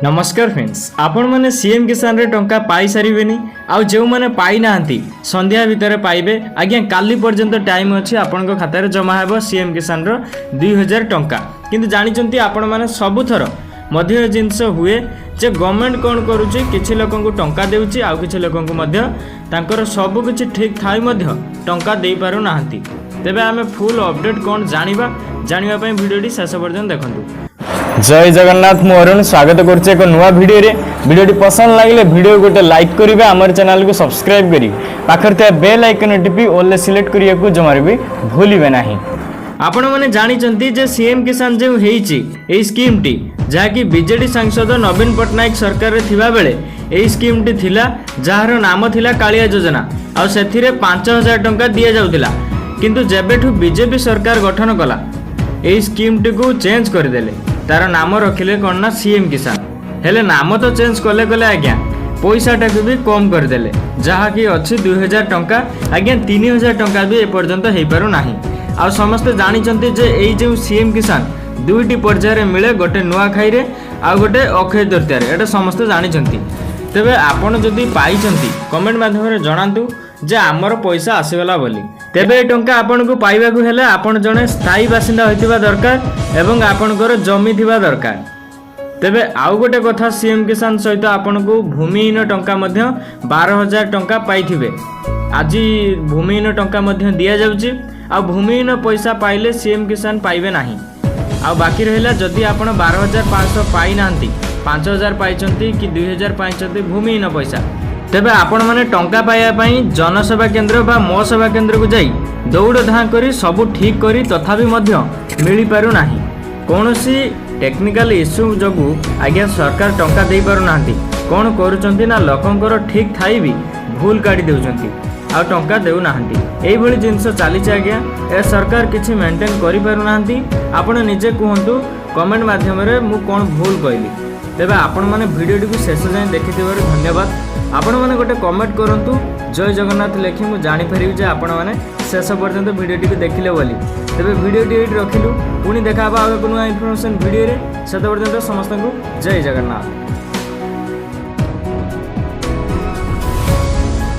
नमस्कार फ्रेंड्स आपण मैंने सीएम किसान रे टंका पाई सारे आउ जो मैंने पाई ना संध्या भितर पाइबे आज्ञा काली पर्यंत टाइम अच्छी आपण खाता जमा है सीएम किसान रो 2000 टंका किंतु जानी आपण मैंने सबुथर मध्य जिनस हुए जे गवर्नमेंट कौन करुच्ची किछि लोकन को टंका देउची आउ किछि लोकन को मध्य तांकर सब किछि ठीक थाई मध्य टंका दे पारु नाहंती। तेबे आमे फुल अपडेट कौन जानिबा पई वीडियोटी शेष पर्यंत देखंतु। जय जगन्नाथ मु अरुण स्वागत करुचे एक नुआ वीडियो रे। वीडियोटी पसंद लगे वीडियो गोटे लाइक करेंगे आमर चैनल को सब्सक्राइब करी पाखर बेल आइकन टीपी ओले सिलेक्ट करिया को जमार भी भूलिबे नाही। आपण माने जानिचंती जे सीएम किसान जो हेइची एई स्कीम टी जहाँकि बीजेडी सांसद नवीन पट्टनायक सरकार रे थिबा बेले एई स्कीम टी थिला जहार नाम थिला कालिया योजना आ सेथिरे 5000 टंका दिया जाउतिला किंतु जेबेठु बीजेपी सरकार गठन कला एई स्कीम टी को चेंज कर देले तार नाम रखिले कौन ना सीएम किसान हेले नाम तो चेंज कले कले आज्ञा पैसाटा को भी कम करदेले जहाँकि अच्छी 2000 टंका आज्ञा 3000 टंका भी एपर्यंत हो पारु नाही। आ समस्ते जानिचंती जे एई जो सीएम किसान दुईटी पर्यायर मिले गोटे नुआखाई रे आ गोटे अक्षय तृतीया रे एटा समस्ते जानिचंती। तेबे आपण जदि पाइचंती कमेंट माध्यम रे जणांतु जे आमर पैसा आसीगला बोली। तेबे टंका आपन को पाइबा को हेले आपन जने स्थायी बासिंदा होइतिबा दरकार एवं आपनकर जमी थिबा दरकार। तेबे आउ गोटे कथा सीएम किसान सहित आपन को भूमिहीन टंका मध्य 12000 टंका पाइथिबे। आज भूमिहीन टंका मध्य दिया जाउची आ भूमिहीन पैसा पाइले सीएम किसान पाइबे नाही। आ बाकी रहिला जदि आपन 12500 पाइ नांती 5000 पाइचंती कि 2000 पाइचंती भूमिहीन पैसा तेबे आपण माने टंका पाइबा पई जनसेवा केंद्र बा मो सेवा केंद्र को जाई दौड़ धाँ करी सब ठीक करी तथापि मध्य मिली पारु नाही। कोनोसी टेक्निकल इश्यू जगु आज्ञा सरकार टंका दे पारु नांती कोन करूचंती ना लोकंकर ठीक थाई भी भूल काटी देउचंती आ टंका देउ नांती। एई भली जिंस चालीचे आज्ञा ए सरकार किछि मेंटेन करि पारु नांती। आपण निजे कहंतु कमेंट माध्यम रे मु कोन भूल कहली। तेबे आपण माने वीडियोटी को शेष जाय देखिथिबार धन्यवाद। आपण माने गोटे कमेंट करंतु जय जगन्नाथ लेखि मु जानि परिबि जे आपण माने शेष पर्यंत वीडियोटी को देखिले बोली। तेबे वीडियोटी एठी रखिलु पुनी देखाबा आ कोनो इन्फॉर्मेशन वीडियो रे सेत पर्यंत समस्त को जय जगन्नाथ।